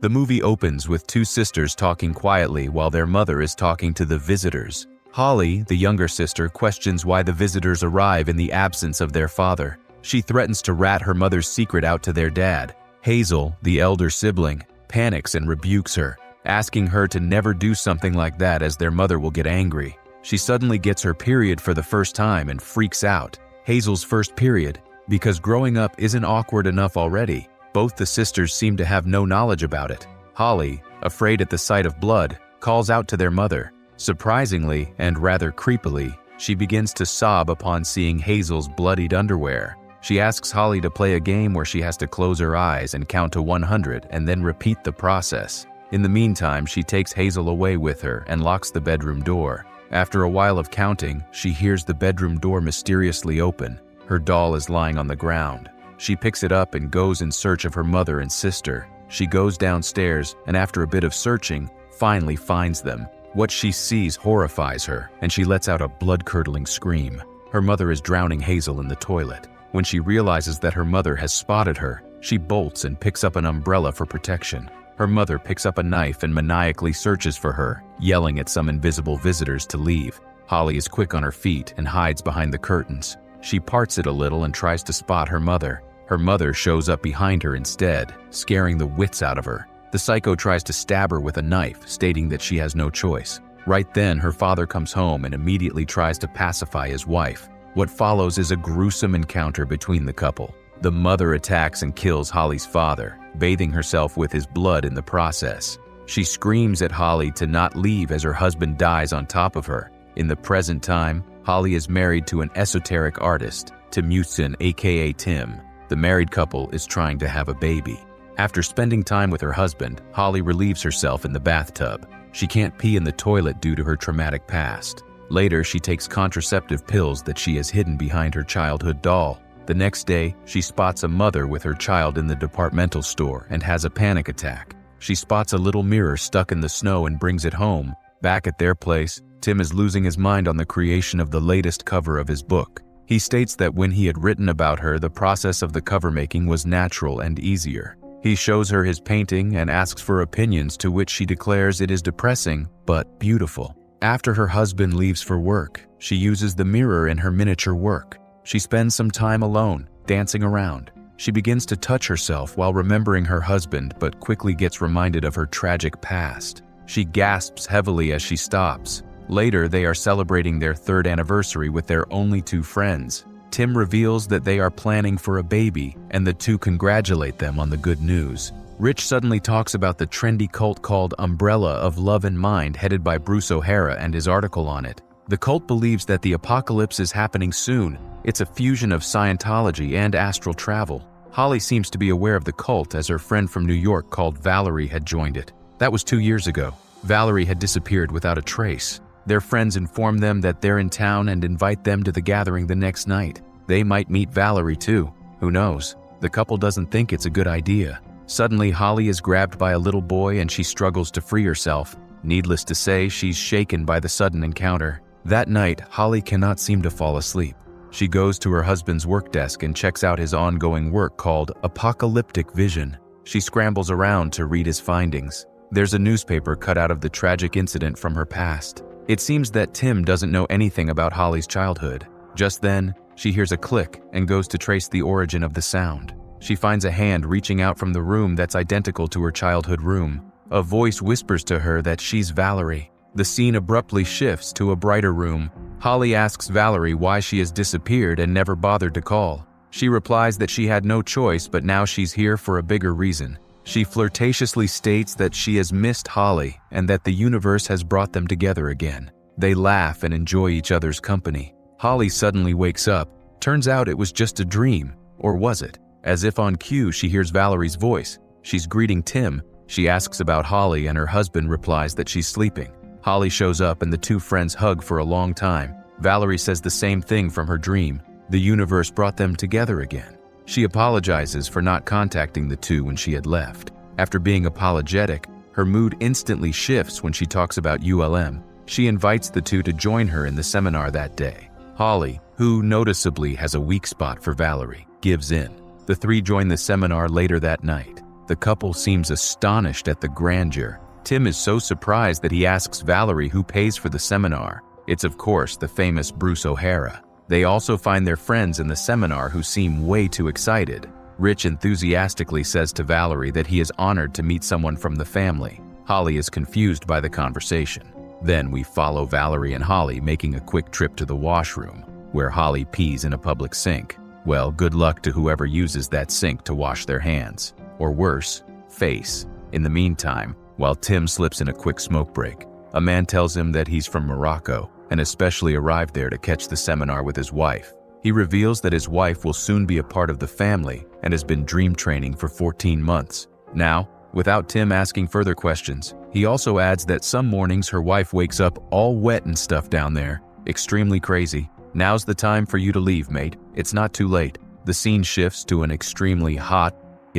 The movie opens with two sisters talking quietly while their mother is talking to the visitors. Holly, the younger sister, questions why the visitors arrive in the absence of their father. She threatens to rat her mother's secret out to their dad. Hazel, the elder sibling, panics and rebukes her, asking her to never do something like that as their mother will get angry. She suddenly gets her period for the first time and freaks out. Hazel's first period, because growing up isn't awkward enough already. Both the sisters seem to have no knowledge about it. Holly, afraid at the sight of blood, calls out to their mother. Surprisingly, and rather creepily, she begins to sob upon seeing Hazel's bloodied underwear. She asks Holly to play a game where she has to close her eyes and count to 100 and then repeat the process. In the meantime, she takes Hazel away with her and locks the bedroom door. After a while of counting, she hears the bedroom door mysteriously open. Her doll is lying on the ground. She picks it up and goes in search of her mother and sister. She goes downstairs and after a bit of searching, finally finds them. What she sees horrifies her, and she lets out a blood-curdling scream. Her mother is drowning Hazel in the toilet. When she realizes that her mother has spotted her, she bolts and picks up an umbrella for protection. Her mother picks up a knife and maniacally searches for her, yelling at some invisible visitors to leave. Holly is quick on her feet and hides behind the curtains. She parts it a little and tries to spot her mother. Her mother shows up behind her instead, scaring the wits out of her. The psycho tries to stab her with a knife, stating that she has no choice. Right then, her father comes home and immediately tries to pacify his wife. What follows is a gruesome encounter between the couple. The mother attacks and kills Holly's father, bathing herself with his blood in the process. She screams at Holly to not leave as her husband dies on top of her. In the present time, Holly is married to an esoteric artist, Timutsin, aka Tim. The married couple is trying to have a baby. After spending time with her husband, Holly relieves herself in the bathtub. She can't pee in the toilet due to her traumatic past. Later, she takes contraceptive pills that she has hidden behind her childhood doll. The next day, she spots a mother with her child in the departmental store and has a panic attack. She spots a little mirror stuck in the snow and brings it home. Back at their place, Tim is losing his mind on the creation of the latest cover of his book. He states that when he had written about her, the process of the cover making was natural and easier. He shows her his painting and asks for opinions, to which she declares it is depressing, but beautiful. After her husband leaves for work, she uses the mirror in her miniature work. She spends some time alone, dancing around. She begins to touch herself while remembering her husband, but quickly gets reminded of her tragic past. She gasps heavily as she stops. Later, they are celebrating their 3rd anniversary with their only 2 friends. Tim reveals that they are planning for a baby, and the two congratulate them on the good news. Rich suddenly talks about the trendy cult called Umbrella of Love and Mind, headed by Bruce O'Hara, and his article on it. The cult believes that the apocalypse is happening soon. It's a fusion of Scientology and astral travel. Holly seems to be aware of the cult as her friend from New York called Valerie had joined it. That was 2 years ago. Valerie had disappeared without a trace. Their friends inform them that they're in town and invite them to the gathering the next night. They might meet Valerie too. Who knows? The couple doesn't think it's a good idea. Suddenly, Holly is grabbed by a little boy and she struggles to free herself. Needless to say, she's shaken by the sudden encounter. That night, Holly cannot seem to fall asleep. She goes to her husband's work desk and checks out his ongoing work called Apocalyptic Vision. She scrambles around to read his findings. There's a newspaper cut out of the tragic incident from her past. It seems that Tim doesn't know anything about Holly's childhood. Just then, she hears a click and goes to trace the origin of the sound. She finds a hand reaching out from the room that's identical to her childhood room. A voice whispers to her that she's Valerie. The scene abruptly shifts to a brighter room. Holly asks Valerie why she has disappeared and never bothered to call. She replies that she had no choice, but now she's here for a bigger reason. She flirtatiously states that she has missed Holly and that the universe has brought them together again. They laugh and enjoy each other's company. Holly suddenly wakes up. Turns out it was just a dream. Or was it? As if on cue, she hears Valerie's voice. She's greeting Tim. She asks about Holly and her husband replies that she's sleeping. Holly shows up and the two friends hug for a long time. Valerie says the same thing from her dream. The universe brought them together again. She apologizes for not contacting the two when she had left. After being apologetic, her mood instantly shifts when she talks about ULM. She invites the two to join her in the seminar that day. Holly, who noticeably has a weak spot for Valerie, gives in. The three join the seminar later that night. The couple seems astonished at the grandeur. Tim is so surprised that he asks Valerie who pays for the seminar. It's of course the famous Bruce O'Hara. They also find their friends in the seminar who seem way too excited. Rich enthusiastically says to Valerie that he is honored to meet someone from the family. Holly is confused by the conversation. Then we follow Valerie and Holly making a quick trip to the washroom, where Holly pees in a public sink. Well, good luck to whoever uses that sink to wash their hands. Or worse, face. In the meantime, while Tim slips in a quick smoke break, a man tells him that he's from Morocco and especially arrived there to catch the seminar with his wife. He reveals that his wife will soon be a part of the family and has been dream training for 14 months. Now, without Tim asking further questions, he also adds that some mornings her wife wakes up all wet and stuff down there. Extremely crazy. Now's the time for you to leave, mate. It's not too late. The scene shifts to an extremely hot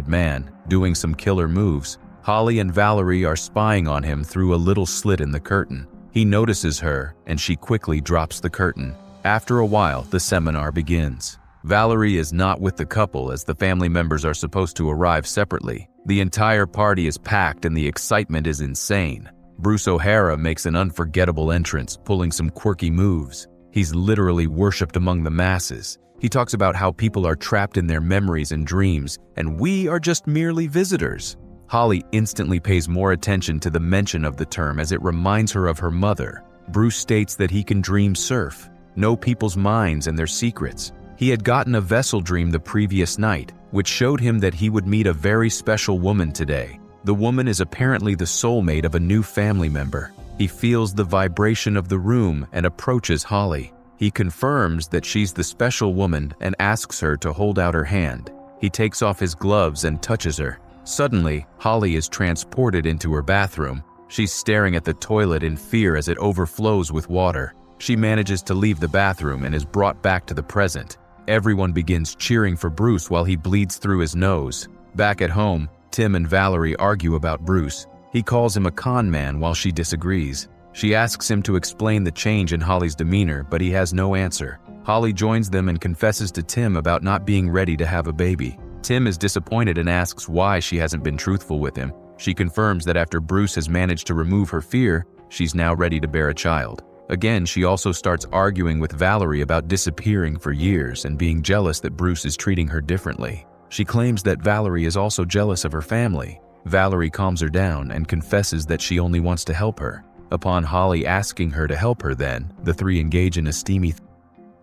man doing some killer moves. Holly and Valerie are spying on him through a little slit in the curtain. He notices her, and she quickly drops the curtain. After a while, the seminar begins. Valerie is not with the couple as the family members are supposed to arrive separately. The entire party is packed and the excitement is insane. Bruce O'Hara makes an unforgettable entrance, pulling some quirky moves. He's literally worshipped among the masses. He talks about how people are trapped in their memories and dreams, and we are just merely visitors. Holly instantly pays more attention to the mention of the term as it reminds her of her mother. Bruce states that he can dream surf, know people's minds and their secrets. He had gotten a vessel dream the previous night, which showed him that he would meet a very special woman today. The woman is apparently the soulmate of a new family member. He feels the vibration of the room and approaches Holly. He confirms that she's the special woman and asks her to hold out her hand. He takes off his gloves and touches her. Suddenly, Holly is transported into her bathroom. She's staring at the toilet in fear as it overflows with water. She manages to leave the bathroom and is brought back to the present. Everyone begins cheering for Bruce while he bleeds through his nose. Back at home, Tim and Valerie argue about Bruce. He calls him a con man while she disagrees. She asks him to explain the change in Holly's demeanor, but he has no answer. Holly joins them and confesses to Tim about not being ready to have a baby. Tim is disappointed and asks why she hasn't been truthful with him. She confirms that after Bruce has managed to remove her fear, she's now ready to bear a child. Again, she also starts arguing with Valerie about disappearing for years and being jealous that Bruce is treating her differently. She claims that Valerie is also jealous of her family. Valerie calms her down and confesses that she only wants to help her. Upon Holly asking her to help her then, the three engage in a steamy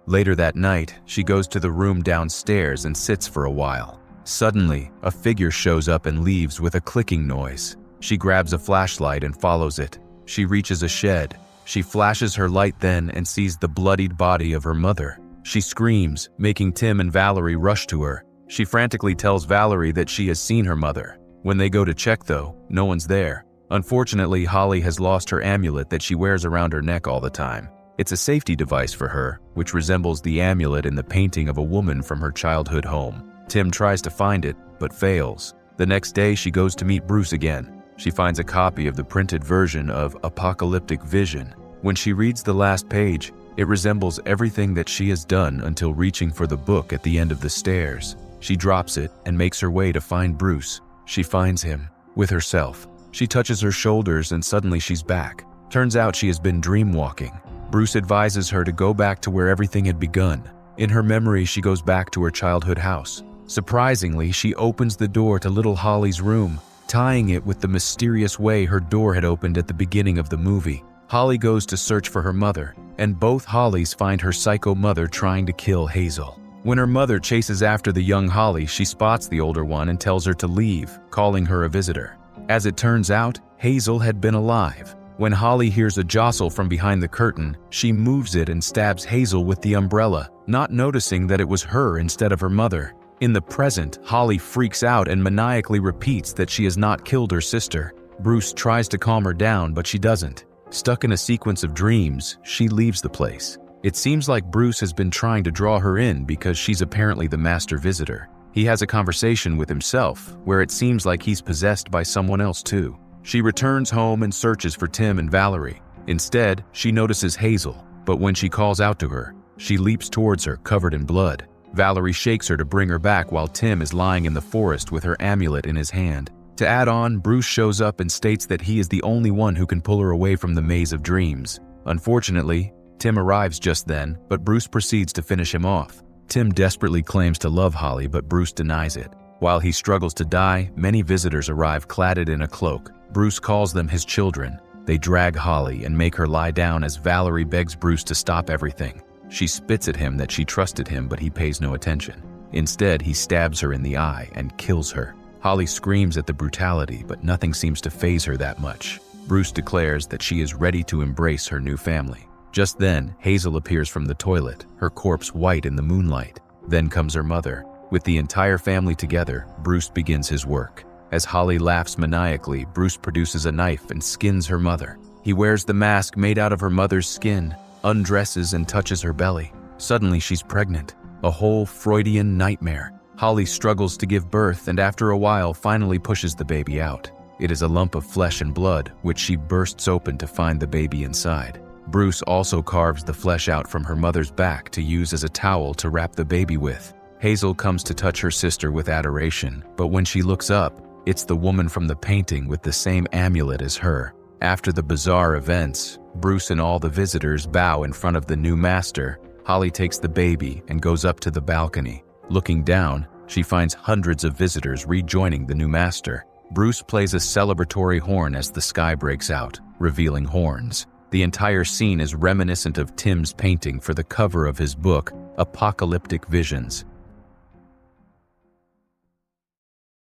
Later that night, she goes to the room downstairs and sits for a while. Suddenly, a figure shows up and leaves with a clicking noise. She grabs a flashlight and follows it. She reaches a shed. She flashes her light then and sees the bloodied body of her mother. She screams, making Tim and Valerie rush to her. She frantically tells Valerie that she has seen her mother. When they go to check though, no one's there. Unfortunately, Holly has lost her amulet that she wears around her neck all the time. It's a safety device for her, which resembles the amulet in the painting of a woman from her childhood home. Tim tries to find it, but fails. The next day, she goes to meet Bruce again. She finds a copy of the printed version of Apocalyptic Vision. When she reads the last page, it resembles everything that she has done until reaching for the book at the end of the stairs. She drops it and makes her way to find Bruce. She finds him, with herself. She touches her shoulders and suddenly she's back. Turns out she has been dreamwalking. Bruce advises her to go back to where everything had begun. In her memory, she goes back to her childhood house. Surprisingly, she opens the door to little Holly's room, tying it with the mysterious way her door had opened at the beginning of the movie. Holly goes to search for her mother, and both Hollys find her psycho mother trying to kill Hazel. When her mother chases after the young Holly, she spots the older one and tells her to leave, calling her a visitor. As it turns out, Hazel had been alive. When Holly hears a jostle from behind the curtain, she moves it and stabs Hazel with the umbrella, not noticing that it was her instead of her mother. In the present, Holly freaks out and maniacally repeats that she has not killed her sister. Bruce tries to calm her down, but she doesn't. Stuck in a sequence of dreams, she leaves the place. It seems like Bruce has been trying to draw her in because she's apparently the master visitor. He has a conversation with himself, where it seems like he's possessed by someone else too. She returns home and searches for Tim and Valerie. Instead, she notices Hazel, but when she calls out to her, she leaps towards her covered in blood. Valerie shakes her to bring her back while Tim is lying in the forest with her amulet in his hand. To add on, Bruce shows up and states that he is the only one who can pull her away from the maze of dreams. Unfortunately, Tim arrives just then, but Bruce proceeds to finish him off. Tim desperately claims to love Holly, but Bruce denies it. While he struggles to die, many visitors arrive clad in a cloak. Bruce calls them his children. They drag Holly and make her lie down as Valerie begs Bruce to stop everything. She spits at him that she trusted him, but he pays no attention. Instead, he stabs her in the eye and kills her. Holly screams at the brutality, but nothing seems to faze her that much. Bruce declares that she is ready to embrace her new family. Just then, Hazel appears from the toilet, her corpse white in the moonlight. Then comes her mother. With the entire family together, Bruce begins his work. As Holly laughs maniacally, Bruce produces a knife and skins her mother. He wears the mask made out of her mother's skin, undresses and touches her belly. Suddenly she's pregnant. A whole Freudian nightmare. Holly struggles to give birth and after a while finally pushes the baby out. It is a lump of flesh and blood, which she bursts open to find the baby inside. Bruce also carves the flesh out from her mother's back to use as a towel to wrap the baby with. Hazel comes to touch her sister with adoration, but when she looks up, it's the woman from the painting with the same amulet as her. After the bizarre events, Bruce and all the visitors bow in front of the new master. Holly takes the baby and goes up to the balcony. Looking down, she finds hundreds of visitors rejoining the new master. Bruce plays a celebratory horn as the sky breaks out, revealing horns. The entire scene is reminiscent of Tim's painting for the cover of his book, Apocalyptic Visions.